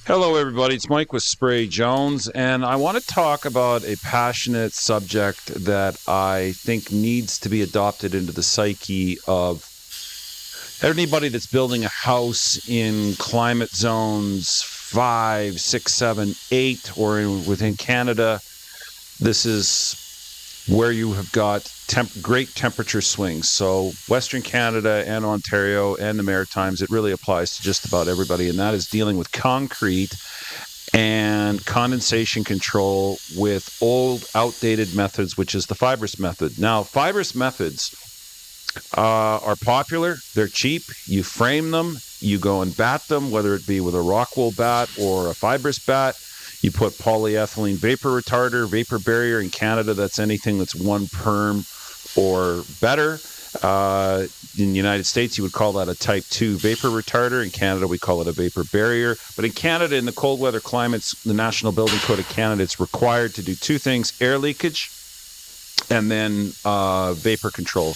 Hello, everybody. It's Mike with Spray Jones, and I want to talk about a passionate subject that I think needs to be adopted into the psyche of anybody that's building a house in climate zones 5, 6, 7, 8, or within Canada. This is where you have got great temperature swings. So Western Canada and Ontario and the Maritimes, it really applies to just about everybody, and that is dealing with concrete and condensation control with old, outdated methods, which is the fibrous method. Now, fibrous methods are popular. They're cheap. You frame them. You go and bat them, whether it be with a rock wool bat or a fibrous bat. You put polyethylene vapor retarder, vapor barrier. In Canada, that's anything that's 1 perm or better. In the United States, you would call that a type 2 vapor retarder. In Canada, we call it a vapor barrier. But in Canada, in the cold weather climates, the National Building Code of Canada, it's required to do 2 things: air leakage and then vapor control.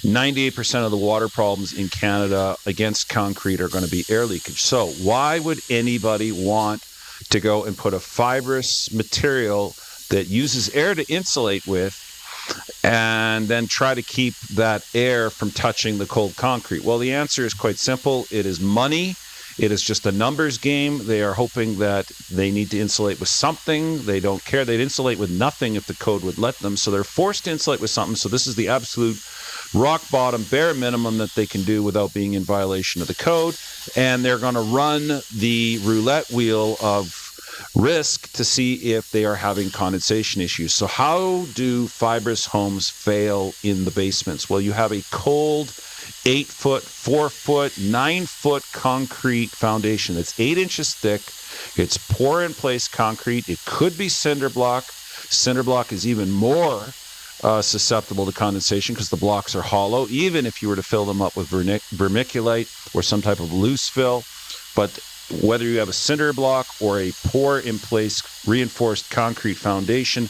98% of the water problems in Canada against concrete are going to be air leakage. So why would anybody want to go and put a fibrous material that uses air to insulate with and then try to keep that air from touching the cold concrete? Well, the answer is quite simple. It is money. It is just a numbers game. They are hoping that they need to insulate with something. They don't care. They'd insulate with nothing if the code would let them. So they're forced to insulate with something. So this is the absolute rock bottom, bare minimum that they can do without being in violation of the code. And they're going to run the roulette wheel of risk to see if they are having condensation issues. So how do fibrous homes fail in the basements? Well, you have a cold 8-foot, 4-foot, 9-foot concrete foundation that's 8 inches thick. It's pour-in-place concrete. It could be cinder block. Cinder block is even more susceptible to condensation because the blocks are hollow, even if you were to fill them up with vermiculite or some type of loose fill. But whether you have a cinder block or a pour-in-place reinforced concrete foundation,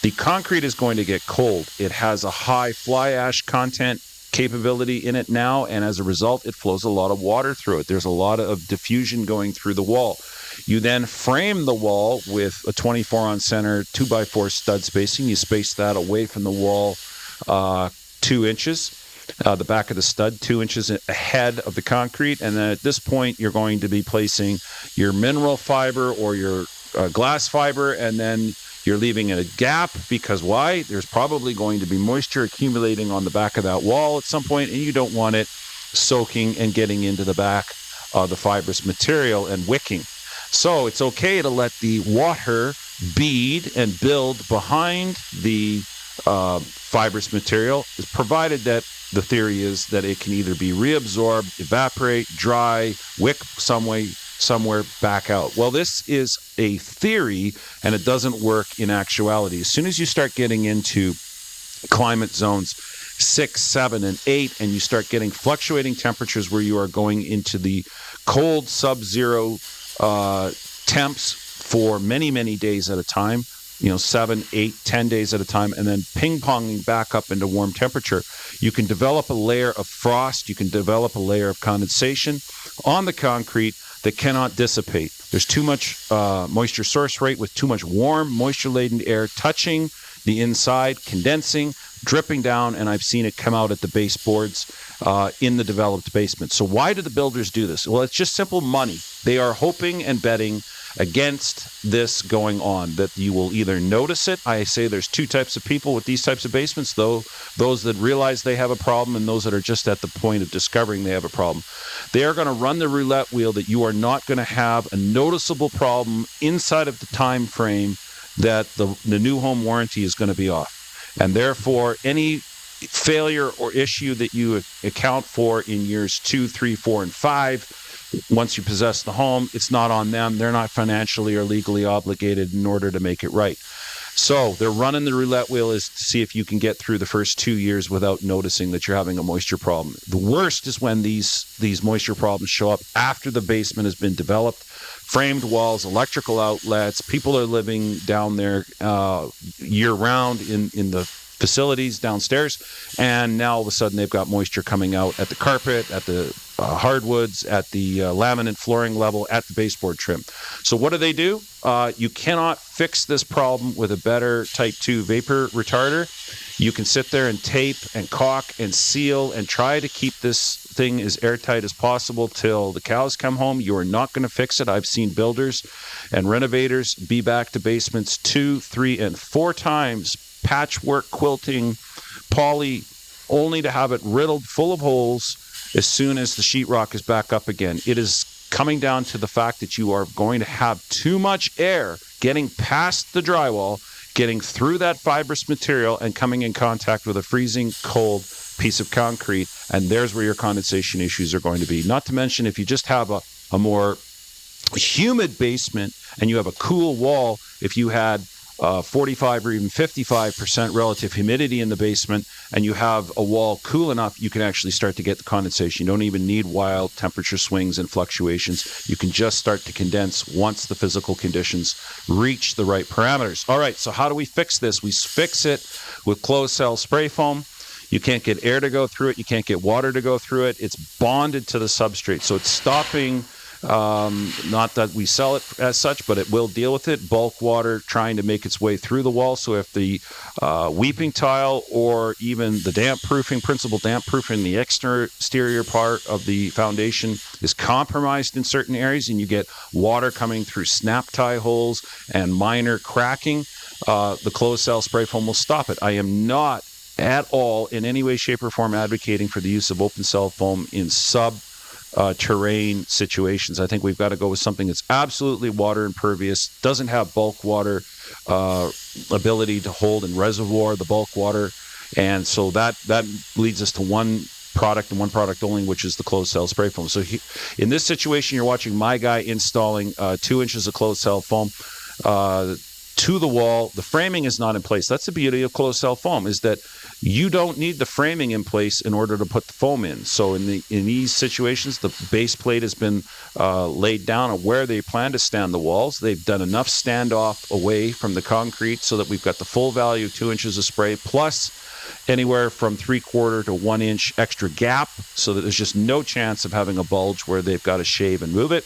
the concrete is going to get cold. It has a high fly ash content capability in it now, and as a result, it flows a lot of water through it. There's a lot of diffusion going through the wall. You then frame the wall with a 24-on-center 2x4 stud spacing. You space that away from the wall 2 inches. The back of the stud 2 inches ahead of the concrete, and then at this point you're going to be placing your mineral fiber or your glass fiber, and then you're leaving a gap because why? There's probably going to be moisture accumulating on the back of that wall at some point, and you don't want it soaking and getting into the back of the fibrous material and wicking. So it's okay to let the water bead and build behind the fibrous material, provided that the theory is that it can either be reabsorbed, evaporate, dry, wick somewhere back out. Well, this is a theory, and it doesn't work in actuality. As soon as you start getting into climate zones 6, 7, and 8, and you start getting fluctuating temperatures where you are going into the cold sub-zero temps for many, many days at a time, 7, 8, 10 days at a time, and then ping-ponging back up into warm temperature, you can develop a layer of frost, you can develop a layer of condensation on the concrete that cannot dissipate. There's too much moisture source rate with too much warm, moisture-laden air touching the inside, condensing, dripping down, and I've seen it come out at the baseboards in the developed basement. So why do the builders do this? Well, it's just simple money. They are hoping and betting against this going on, that you will either notice it. I say there's 2 types of people with these types of basements, though: those that realize they have a problem and those that are just at the point of discovering they have a problem. They are going to run the roulette wheel that you are not going to have a noticeable problem inside of the time frame that the new home warranty is going to be off. And therefore, any failure or issue that you account for in years 2, 3, 4, and 5, once you possess the home, it's not on them. They're not financially or legally obligated in order to make it right. So they're running the roulette wheel is to see if you can get through the first 2 years without noticing that you're having a moisture problem. The worst is when these moisture problems show up after the basement has been developed. Framed walls, electrical outlets, people are living down there year-round in the facilities downstairs, and now all of a sudden they've got moisture coming out at the carpet, at the hardwoods, at the laminate flooring level, at the baseboard trim. So what do? You cannot fix this problem with a better type 2 vapor retarder. You can sit there and tape and caulk and seal and try to keep this thing as airtight as possible till the cows come home. You are not going to fix it. I've seen builders and renovators be back to basements 2, 3, and 4 times, patchwork quilting, poly, only to have it riddled full of holes as soon as the sheetrock is back up again. It is coming down to the fact that you are going to have too much air getting past the drywall, getting through that fibrous material and coming in contact with a freezing cold piece of concrete, and there's where your condensation issues are going to be. Not to mention, if you just have a more humid basement and you have a cool wall, if you had 45 or even 55% relative humidity in the basement and you have a wall cool enough, you can actually start to get the condensation. You don't even need wild temperature swings and fluctuations. You can just start to condense once the physical conditions reach the right parameters. All right, so how do we fix this? We fix it with closed cell spray foam. You can't get air to go through it. You can't get water to go through it. It's bonded to the substrate. So it's stopping, not that we sell it as such, but it will deal with it. Bulk water trying to make its way through the wall. So if the weeping tile or even the damp proofing, principal damp proofing, the exterior part of the foundation is compromised in certain areas and you get water coming through snap tie holes and minor cracking, the closed cell spray foam will stop it. I am not at all in any way, shape, or form advocating for the use of open cell foam in terrain situations. I think we've got to go with something that's absolutely water impervious, doesn't have bulk water ability to hold and reservoir the bulk water, and so that leads us to one product and one product only, which is the closed cell spray foam. So in this situation, you're watching my guy installing 2 inches of closed cell foam to the wall. The framing is not in place. That's the beauty of closed cell foam, is that you don't need the framing in place in order to put the foam in. So in these situations, the base plate has been laid down on where they plan to stand the walls. They've done enough standoff away from the concrete so that we've got the full value of 2 inches of spray plus anywhere from 3/4 to 1 inch extra gap, so that there's just no chance of having a bulge where they've got to shave and move it.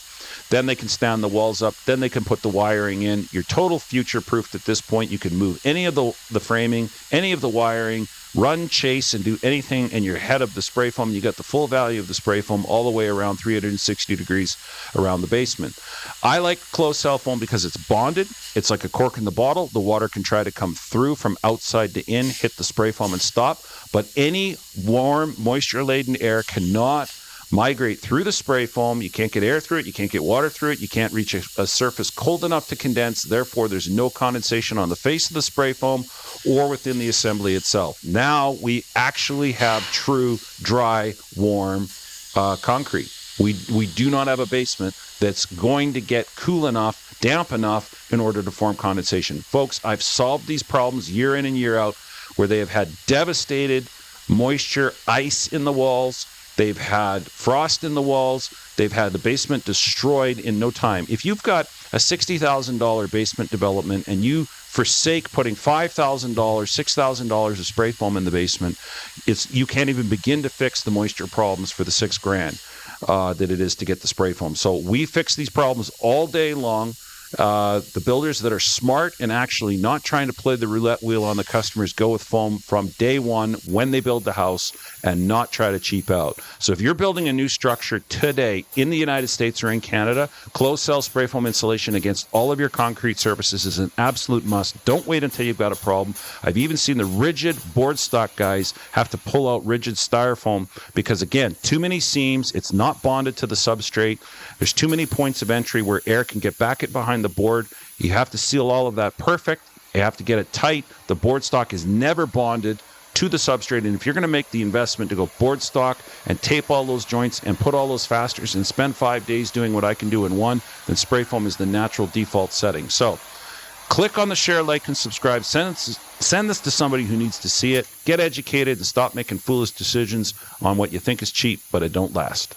Then they can stand the walls up. Then they can put the wiring in. You're total future-proofed at this point. You can move any of the framing, any of the wiring, run, chase, and do anything in your head of the spray foam. You got the full value of the spray foam all the way around 360 degrees around the basement. I like closed cell foam because it's bonded. It's like a cork in the bottle. The water can try to come through from outside to in, hit the spray foam and stop. But any warm, moisture-laden air cannot migrate through the spray foam. You can't get air through it. You can't get water through it. You can't reach a surface cold enough to condense. Therefore, there's no condensation on the face of the spray foam or within the assembly itself. Now we actually have true, dry, warm concrete. We do not have a basement that's going to get cool enough, damp enough in order to form condensation. Folks, I've solved these problems year in and year out where they have had devastated moisture, ice in the walls. They've had frost in the walls. They've had the basement destroyed in no time. If you've got a $60,000 basement development and you forsake putting $5,000, $6,000 of spray foam in the basement, you can't even begin to fix the moisture problems for the $6,000 that it is to get the spray foam. So we fix these problems all day long. The builders that are smart and actually not trying to play the roulette wheel on the customers go with foam from day one when they build the house and not try to cheap out. So if you're building a new structure today in the United States or in Canada, closed cell spray foam insulation against all of your concrete surfaces is an absolute must. Don't wait until you've got a problem. I've even seen the rigid board stock guys have to pull out rigid styrofoam because, again, too many seams. It's not bonded to the substrate. There's too many points of entry where air can get back it behind the board. You have to seal all of that perfect. You have to get it tight. The board stock is never bonded to the substrate, and if you're going to make the investment to go board stock and tape all those joints and put all those fasteners and spend 5 days doing what I can do in one, then spray foam is the natural default setting. So click on the share, like, and subscribe. Send this to somebody who needs to see it. Get educated and stop making foolish decisions on what you think is cheap, but it don't last.